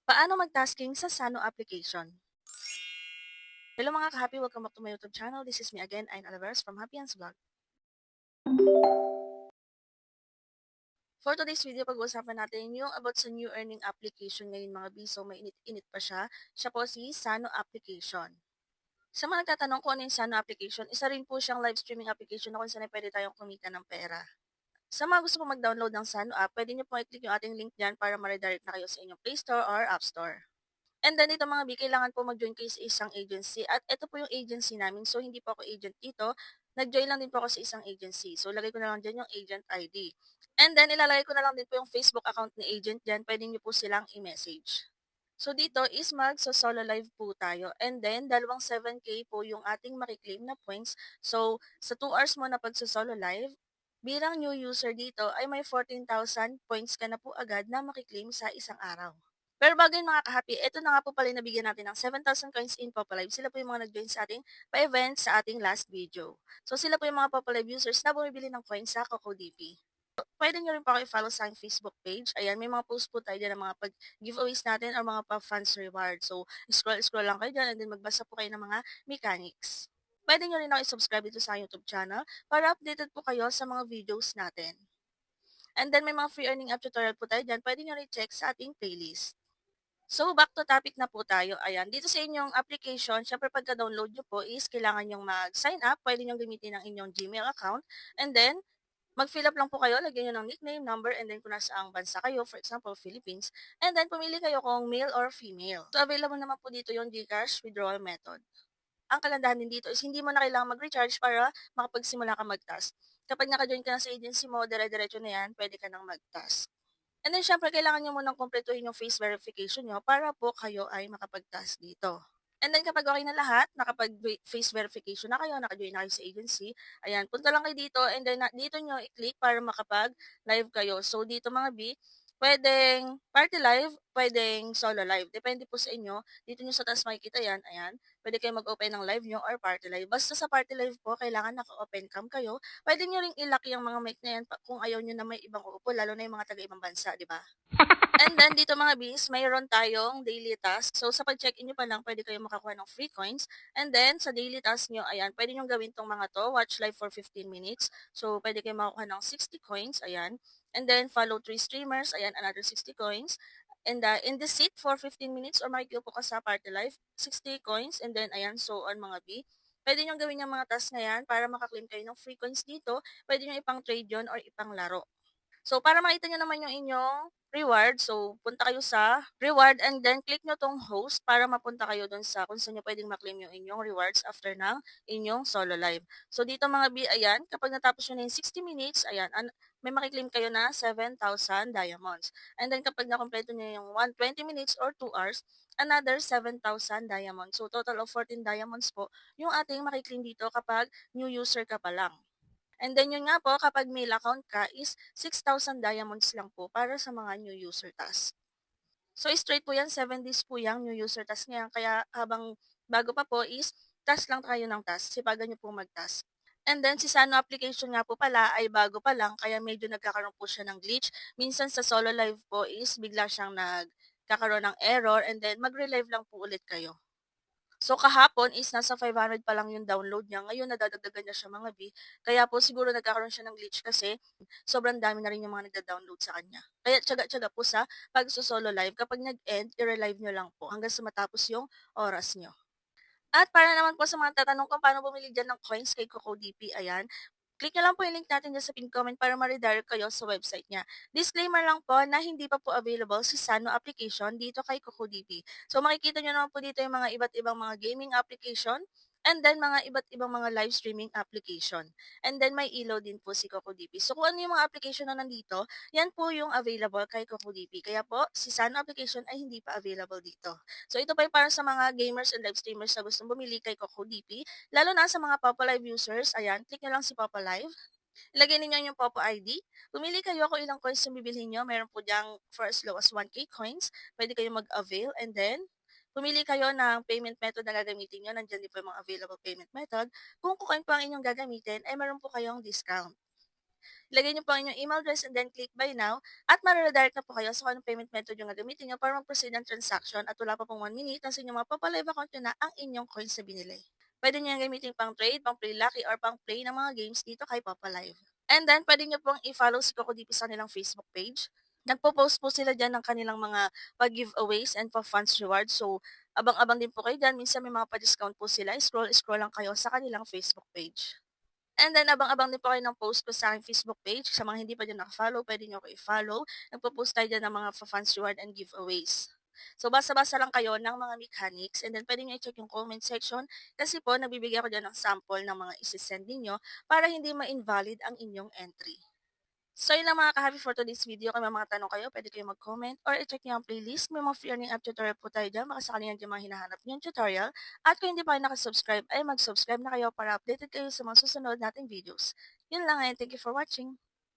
Paano mag-tasking sa Sano application? Hello mga ka-happy, welcome back to my YouTube channel. This is me again, Ayn Alaveras from Happy Hands Vlog. For today's video, pag-uusapan natin yung about sa new earning application ngayon mga biso, may init-init pa siya. Siya po si Sano application. Sa mga nagtatanong kung ano yung Sano application, isa rin po siyang live streaming application na kung saan ay pwede tayong kumita ng pera. Sa mga gusto po mag-download ng Sano app, pwede nyo po i-click yung ating link dyan para ma-redirect na kayo sa inyong Play Store or App Store. And then dito mga B, kailangan po mag-join kayo sa isang agency. At ito po yung agency namin. So, hindi po ako agent dito. Nag-join lang din po ako sa isang agency. So, lagay ko na lang dyan yung agent ID. And then, ilalagay ko na lang din po yung Facebook account ni agent dyan. Pwede nyo po silang i-message. So, dito is solo live po tayo. And then, dalawang 7K po yung ating makiklaim na points. So, sa 2 hours mo na solo live, bilang new user dito ay may 14,000 points ka na po agad na makiklaim sa isang araw. Pero bago yun mga ka-happy, ito na nga po pala nabigyan natin ng 7,000 coins in Popalive. Sila po yung mga nag-join sa ating pa-event sa ating last video. So sila po yung mga Popalive users na bumibili ng coins sa CocoDP. Pwede nyo rin po ako i-follow sa aking Facebook page. Ayan, may mga post po tayo dyan ng mga pag-giveaways natin or mga pa-fans reward. So, scroll lang kayo dyan and then magbasa po kayo ng mga mechanics. Pwede nyo rin ako i-subscribe dito sa YouTube channel para updated po kayo sa mga videos natin. And then may mga free earning app tutorial po tayo dyan. Pwede nyo rin check sa ating playlist. So, back to topic na po tayo. Ayan, dito sa inyong application, syempre pagka-download nyo po is kailangan nyong mag-sign up. Pwede nyong gamitin ang inyong Gmail account. And then, mag-fill up lang po kayo. Lagyan nyo ng nickname, number, and then kung nasaang bansa kayo, for example, Philippines. And then, pumili kayo kung male or female. So, available naman po dito yung GCash withdrawal method. Ang kagandahan din dito is hindi mo na kailangan mag-recharge para makapagsimula ka mag-task. Kapag naka-join ka na sa agency mo, dire-diretso na yan, pwede ka nang mag-task. And then, syempre, kailangan nyo munang kumpletuhin yung face verification nyo para po kayo ay makapag-task dito. And then, kapag okay na lahat, nakapag-face verification na kayo, naka-join na kayo sa agency, ayan, punta lang kayo dito, and then, dito nyo i-click para makapag-live kayo. So, dito mga B, pwedeng party live, pwedeng solo live. Depende po sa inyo. Dito nyo sa taas makikita yan, ayan. Pwede kayo mag-open ng live nyo or party live. Basta sa party live po, kailangan naka-open cam kayo. Pwede nyo ring i-lock yung mga mic na yan kung ayaw nyo na may ibang uupo, lalo na yung mga taga-ibang bansa, di ba? And then, dito mga bis, mayroon tayong daily task. So, sa pag-check-in nyo pa lang, pwede kayo makakuha ng free coins. And then, sa daily task nyo, ayan, pwede nyo gawin tong mga to. Watch live for 15 minutes. So, pwede kayo makakuha ng 60 coins. Ayan. And then, follow 3 streamers. Ayan, another 60 coins. And in the seat for 15 minutes or makikiupo ka sa party live, 60 coins. And then, ayan, so on mga B. Pwede nyo gawin yung mga task na yan para makaklaim kayo ng free coins dito. Pwede nyo ipang trade yon or ipang laro. So, para makita nyo naman yung inyong reward, so, punta kayo sa reward and then click nyo tong host para mapunta kayo dun sa kung saan nyo pwedeng maklaim yung inyong rewards after ng inyong solo live. So, dito mga B, ayan, kapag natapos nyo na yung 60 minutes, ayan, may makiklaim kayo na 7,000 diamonds. And then, kapag nakompleto nyo yung 120 minutes or 2 hours, another 7,000 diamonds. So, total of 14 diamonds po yung ating makiklaim dito kapag new user ka pa lang. And then yun nga po, kapag mail account ka is 6,000 diamonds lang po para sa mga new user task. So straight po yan, 7 days po yung new user task niya. Kaya habang bago pa po is task lang tayo ng task. Sipagan nyo po mag-task. And then si Sano application nga po pala ay bago pa lang kaya medyo nagkakaroon po siya ng glitch. Minsan sa solo live po is bigla siyang nagkakaroon ng error and then mag-relive lang po ulit kayo. So kahapon is nasa 500 pa lang yung download niya. Ngayon nadadagdagan niya siya mga B. Kaya po siguro nagkakaroon siya ng glitch kasi sobrang dami na rin yung mga nagda-download sa kanya. Kaya tiyaga-tiyaga po sa pag-solo live. Kapag nag-end, i-relive nyo lang po hanggang sa matapos yung oras nyo. At para naman po sa mga tatanong kung paano bumili dyan ng coins kay CocoDP, ayan, click nyo lang po yung link natin dyan sa pin comment para ma-redirect kayo sa website niya. Disclaimer lang po na hindi pa po available si Sano application dito kay CocoDP. So makikita nyo naman po dito yung mga iba't ibang mga gaming application and then mga iba't ibang mga live streaming application. And then may ilaw din po si CocoDP. So kung ano yung mga application na nandito, yan po yung available kay CocoDP. Kaya po, si Sano application ay hindi pa available dito. So ito pa yung para sa mga gamers and live streamers na gustong bumili kay CocoDP. Lalo na sa mga Papa Live users, ayan, click nyo lang si Papa Live. Ilagay ninyo yung Papa ID. Pumili kayo kung ilang coins yung bibilhin nyo. Meron po diyang for as low as 1K coins. Pwede kayo mag-avail and then pumili kayo ng payment method na gagamitin nyo. Nandiyan din po yung mga available payment method. Kung kukain po ang inyong gagamitin, ay meron po kayong discount. Ilagay niyo po ang inyong email address and then click buy now at mare-redirect na po kayo sa kung anong payment method yung gagamitin niyo para mag-proceed ang transaction at wala pa pong 1 minute nasa inyong mapapa-live account niyo na ang inyong coins na binili. Pwede niyo yung gamitin pang trade, pang play lucky, or pang play ng mga games dito kay Papa Live. And then, pwede niyo pong i-follow si Coco dito sa kanilang Facebook page. Nagpo-post po sila dyan ng kanilang mga pag-giveaways and pa-funds rewards. So, abang-abang din po kayo dyan. Minsan may mga pa-discount po sila. Scroll lang kayo sa kanilang Facebook page. And then, abang-abang din po kayo ng post ko sa aking Facebook page. Sa mga hindi pa dyan nakafollow, pwede nyo ako i-follow. Nagpo-post tayo dyan ng mga funds reward and giveaways. So, basa-basa lang kayo ng mga mechanics and then pwede nyo i-check yung comment section kasi po, nagbibigay ako dyan ng sample ng mga isi-send ninyo para hindi ma-invalid ang inyong entry. So, yun lang mga ka-happy for today's video. Kung may mga tanong kayo, pwede kayo mag-comment or i-check nyo ang playlist. May mga free earning app tutorial po tayo dyan. Baka sakaling yan yung mga hinahanap nyo yung tutorial. At kung hindi pa kayo nakasubscribe, ay mag-subscribe na kayo para updated kayo sa mga susunod nating videos. Yun lang ngayon. Thank you for watching.